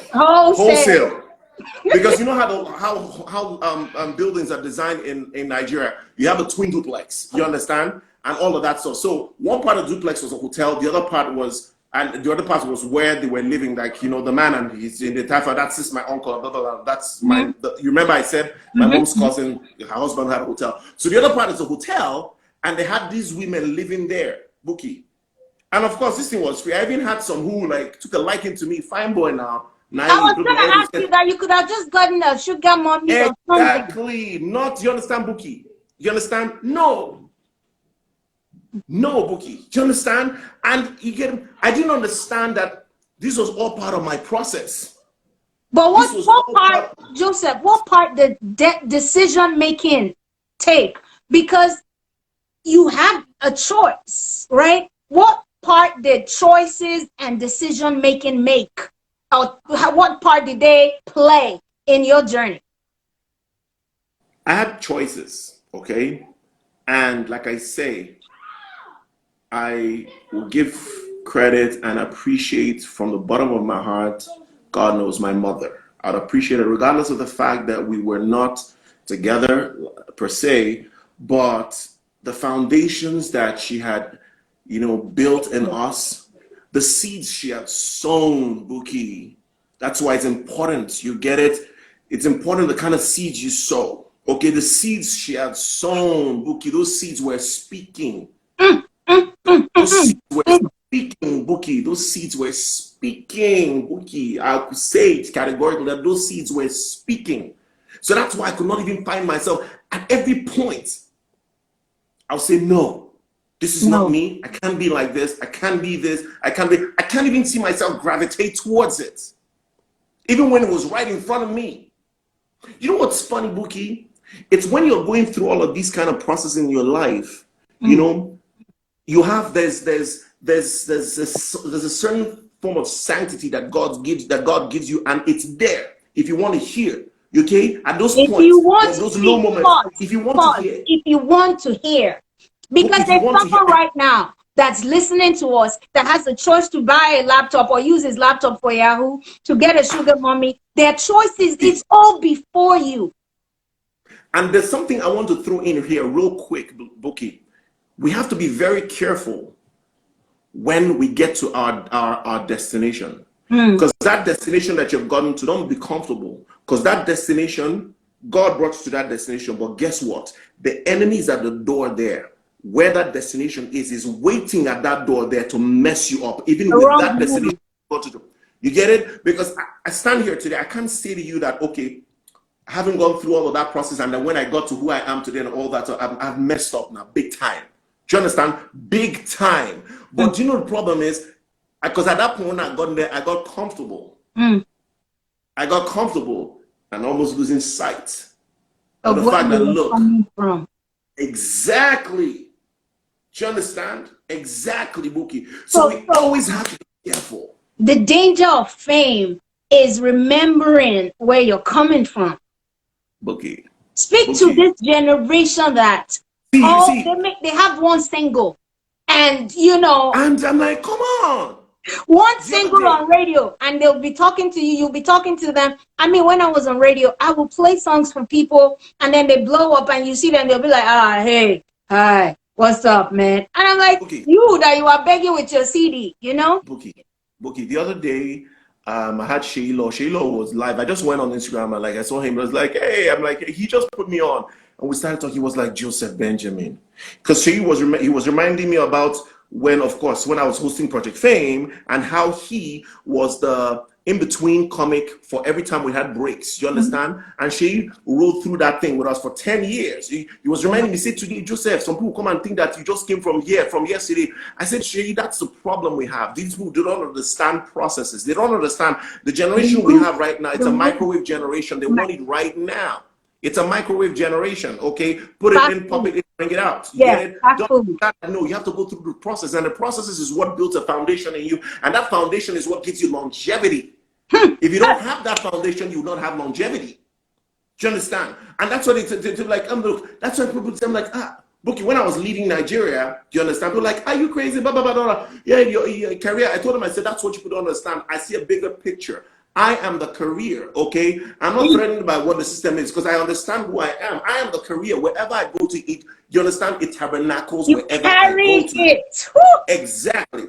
Because you know how buildings are designed in Nigeria. You have a twin duplex. You understand? And all of that stuff. So one part of the duplex was a hotel. The other part was where they were living. Like, you know, the man and he's in the Taifa. That's just my uncle. Blah, blah, blah. That's you remember I said my mom's cousin, her husband had a hotel. So the other part is a hotel, and they had these women living there. Bouqui'S. And of course, this thing was free. I even had some who like took a liking to me. Fine boy now. I was going to ask you that you could have just gotten a sugar mommy or something. Exactly. Not, you understand, Bouqui'S? You understand? No, Bouqui'S. Do you understand? And I didn't understand that this was all part of my process. But what part, Joseph, what part did decision making take? Because you had a choice, right? What part did choices and decision making make? Or what part did they play in your journey? I had choices, okay? And like I say, I will give credit and appreciate from the bottom of my heart, God knows, my mother. I'd appreciate it regardless of the fact that we were not together per se, but the foundations that she had, you know, built in us, the seeds she had sown, Bouqui'S. That's why it's important. You get it? It's important the kind of seeds you sow. Okay, the seeds she had sown, Bouqui'S, those seeds were speaking. Those seeds were speaking, Bouqui'S. Those seeds were speaking, Bouqui'S. I could say it categorically that those seeds were speaking. So that's why I could not even find myself at every point. I'll say no. This is not me. I can't be like this. I can't be this. I can't even see myself gravitate towards it. Even when it was right in front of me. You know what's funny, Bouqui'S? It's when you're going through all of these kind of processes in your life, you Mm. know, you have there's a certain form of sanctity that God gives you, and it's there if you want to hear. Okay, at those If you points, want to those low see, moments, pause, if you want to pause. hear, If you want to hear, because if you there's want to hear, someone right now that's listening to us that has a choice to buy a laptop or use his laptop for Yahoo to get a sugar mommy. Their choices, it's all before you. and there's something I want to throw in here real quick, Bouquet. We have to be very careful when we get to our destination. Mm. Because that destination that you've gotten to, don't be comfortable. Because that destination, God brought you to that destination. But guess what? The enemy is at the door there. Where that destination is waiting at that door there to mess you up, even The with wrong that destination. move. You get it? Because I stand here today, I can't say to you that, okay, having gone through all of that process, and then when I got to who I am today and all that, I've messed up now, big time. Do you understand? Big time. Mm. But do you know the problem is? Because at that point when I got in there, I got comfortable. Mm. I got comfortable and almost losing sight of Of the where fact that, you were look, coming from. exactly. Do you understand? Exactly, Buki. So So, we always have to be careful. the danger of fame is remembering where you're coming from. Buki. Speak to Buki. this generation that See, they have one single, and you know, and I'm like, come on. one The other single day, on radio, and they'll be talking to you, you'll be talking to them. I mean, when I was on radio, I would play songs for people, and then they blow up, and you see them, they'll be like, ah, hey, hi, what's up, man? And I'm like, Buki, you that you are begging with your CD, you know? Buki, Buki. The other day, I had Shaylo. Shaylo was live. I just went on Instagram and like I saw him. I was like, hey, I'm like, he just put me on, and we started talking. He was like Joseph Benjamin, because he was reminding me about when, of course, when I was hosting Project Fame and how he was the in between comic for every time we had breaks. You Mhm. understand? And she rode through that thing with us for 10 years. He was Yeah. reminding me, say today, Joseph, some people come and think that you just came from here, from yesterday. I said, Shay, that's the problem we have. These people do not understand processes. They don't understand the The generation we root, have right now. It's the a root. microwave generation. They want it right now. It's a microwave generation, okay? Put it Fast in, pop food. it in, bring it out. You get Yeah, it? fast Don't food. no, you have to go through the process, and the processes is what builds a foundation in you, and that foundation is what gives you longevity. If you don't have that foundation, you will not have longevity. Do you understand? And that's what it's like. Look, that's why people say, I'm like, Bookie, when I was leading Nigeria, do you understand? People like, are you crazy? Blah, blah, blah, blah. Yeah, your career. I told them, I said, that's what people don't understand. I see a bigger picture. I am the career, okay? I'm not threatened by what the system is because I understand who I am. I am the career. Wherever I go to eat, you understand? It tabernacles You wherever I go carry to. it. Exactly.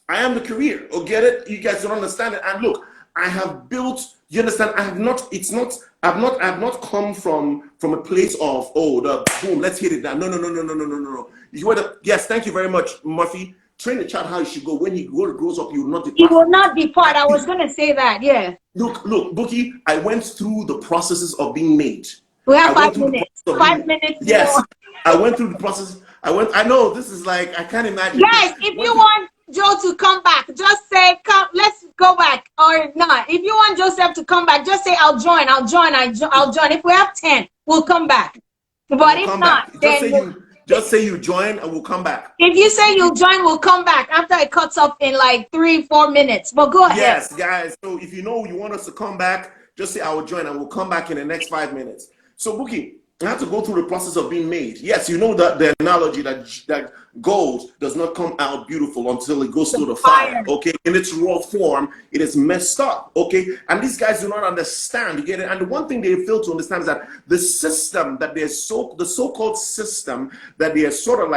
I am the career. Oh, get it? You guys don't understand it. And look, I have built, you understand, I have not, it's not, I've not come from a place of, oh, the boom, let's hit it down. No, no, no, no, no, no, no, no, no. You were the, yes, thank you very much, Murphy. Train the child how he should go. When he grows up, he will not It depart will from it. not depart. I was going to say that. Yeah. Look, Bookie, I went through the processes of being made. We I have went five through the process minutes. of 5 minutes yes, more. I went through the process. I know this is like, I can't imagine. Guys, if Went you through want Joe to come back, just say, come, let's go back. Or not. If you want Joseph to come back, just say, I'll join. I'll join. If we have 10, we'll come back. But We'll if come not, back. then Just say you join and we'll come back. if you say you'll join, we'll come back after it cuts up in like 3-4 minutes. But go ahead. Yes, guys. So if you know you want us to come back, just say I will join and we'll come back in the next 5 minutes. So Bookie, I have to go through the process of being made. Yes, you know that the analogy that gold does not come out beautiful until it goes The through the fire. fire. Okay, in its raw form, it is messed up. Okay, and these guys do not understand. You get it? And the one thing they fail to understand is that the system that the so-called system that they're sort of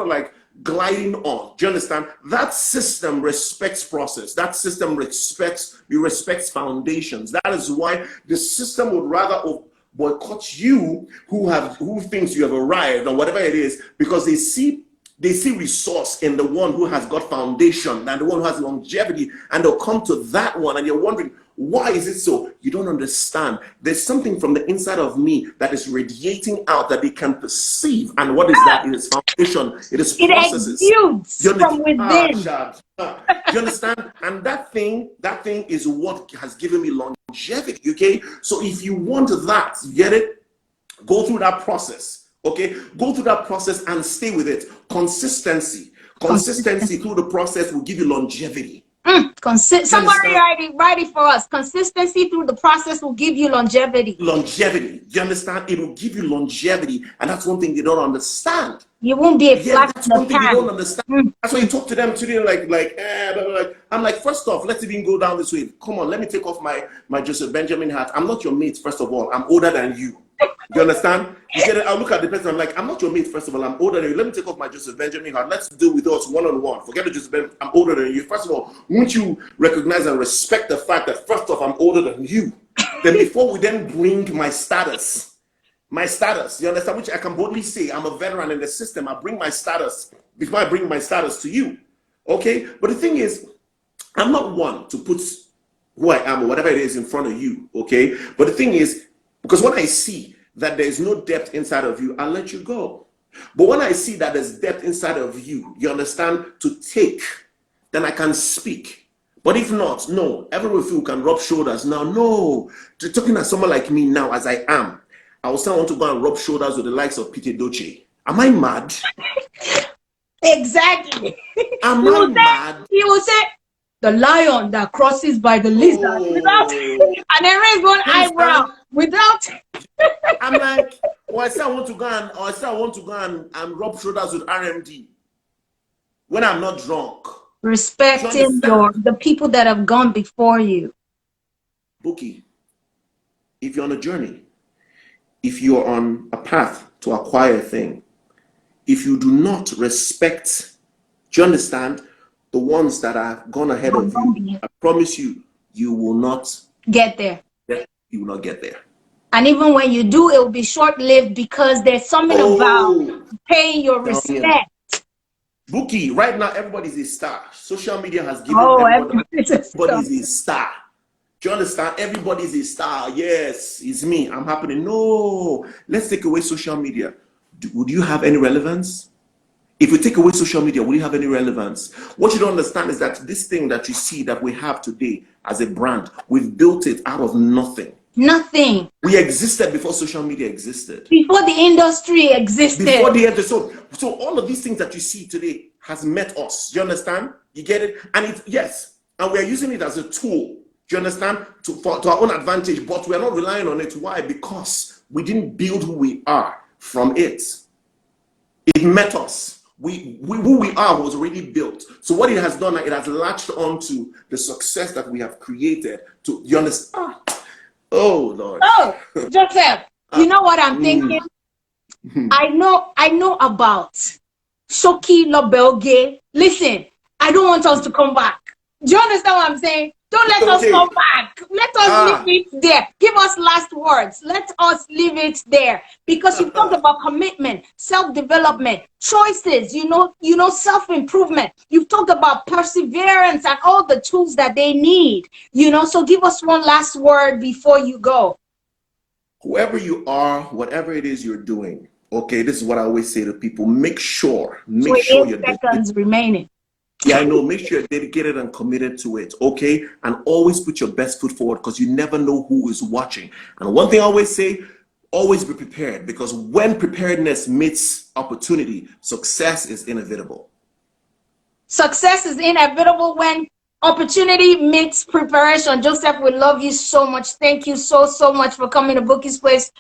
like gliding on. Do you understand? That system respects process. That system respects foundations. That is why the system would rather boycott you who thinks you have arrived or whatever it is, because they see resource in the one who has got foundation and the one who has longevity, and they'll come to that one, and you're wondering, why is it so? You don't understand. There's something from the inside of me that is radiating out that they can perceive. And what is that? It is foundation. It is It processes. exudes You from understand? within. Chad. Do you understand? And that thing is what has given me longevity. Okay. So if you want that, you get it? Go through that process. Okay, go through that process and stay with it. Consistency through the process will give you longevity. Do you Somebody understand? write it for us. Consistency through the process will give you longevity. Longevity. Do you understand? It will give you longevity, and that's one thing they don't understand. You won't be a Yeah, flash that's in the one thing you don't pan. understand. That's why you talk to them today, blah, blah, blah. I'm like, first off, let's even go down this way. Come on, let me take off my Joseph Benjamin hat. I'm not your mate, first of all. I'm older than you. You understand? You get it? I'll look at the person. I'm like, I'm not your mate, first of all. I'm older than you. Let me take off my Joseph Benjamin hat. Let's deal with us one on one. Forget the Joseph Benjamin. I'm older than you. First of all, won't you recognize and respect the fact that, first off, I'm older than you? Then before we then bring my status, you understand, which I can boldly say I'm a veteran in the system. I bring my status before I bring my status to you. Okay? But the thing is, I'm not one to put who I am or whatever it is in front of you. Okay? But the thing is, because when I see that there's no depth inside of you, I'll let you go. But when I see that there's depth inside of you, you understand, to take, then I can speak. But if not, no, everyone of you can rub shoulders now. No, talking to someone like me now as I am, I will still want to go and rub shoulders with the likes of Peter Doce. Am I mad? Exactly. Am He I will say, mad? he will say, the lion that crosses by the lizard without, Oh, and then raise one you eyebrow understand? without. I'm like, or I say I want to go and rub shoulders with RMD when I'm not drunk. Do you Respecting understand? the people that have gone before you. Bookie, if you're on a journey, if you're on a path to acquire a thing, if you do not respect, do you understand, the ones that have gone ahead of you, I promise you, you will not Get there. you will not get there. And even when you do, it will be short-lived because there's something about Oh, paying your down here. respect. Bookie, right now everybody's a star. Social media has given Oh, everybody everybody's a star. a star. Do you understand? Everybody's a star. Yes, it's me. I'm happening. No, let's take away social media. Would you have any relevance? If we take away social media, will you have any relevance? What you don't understand is that this thing that you see that we have today as a brand, we've built it out of nothing. Nothing. We existed before social media existed. Before the industry existed. Before the episode. So all of these things that you see today has met us. Do you understand? You get it? And it, yes, and we are using it as a tool. Do you understand? To our own advantage, but we are not relying on it. Why? Because we didn't build who we are from it. It met us. Who we are was already built. So what it has done, it has latched onto the success that we have created. To you understand? Oh Lord. Oh, Joseph, you know what I'm thinking? I know about Shoki Lobelge. Listen, I don't want us to come back. Do you understand what I'm saying? Don't let us Okay. come back. Let us leave it there. Give us last words. Let us leave it there. Because you talked about commitment, self-development, choices, self-improvement. You've talked about perseverance and all the tools that they need. So give us one last word before you go. Whoever you are, whatever it is you're doing, okay, this is what I always say to people. Make sure 28 you're seconds remaining. Yeah, I know. Make sure you're dedicated and committed to it, okay? And always put your best foot forward because you never know who is watching. And one thing I always say, always be prepared because when preparedness meets opportunity, success is inevitable. Success is inevitable when opportunity meets preparation. Joseph, we love you so much. Thank you so much for coming to Bouqui'S Place.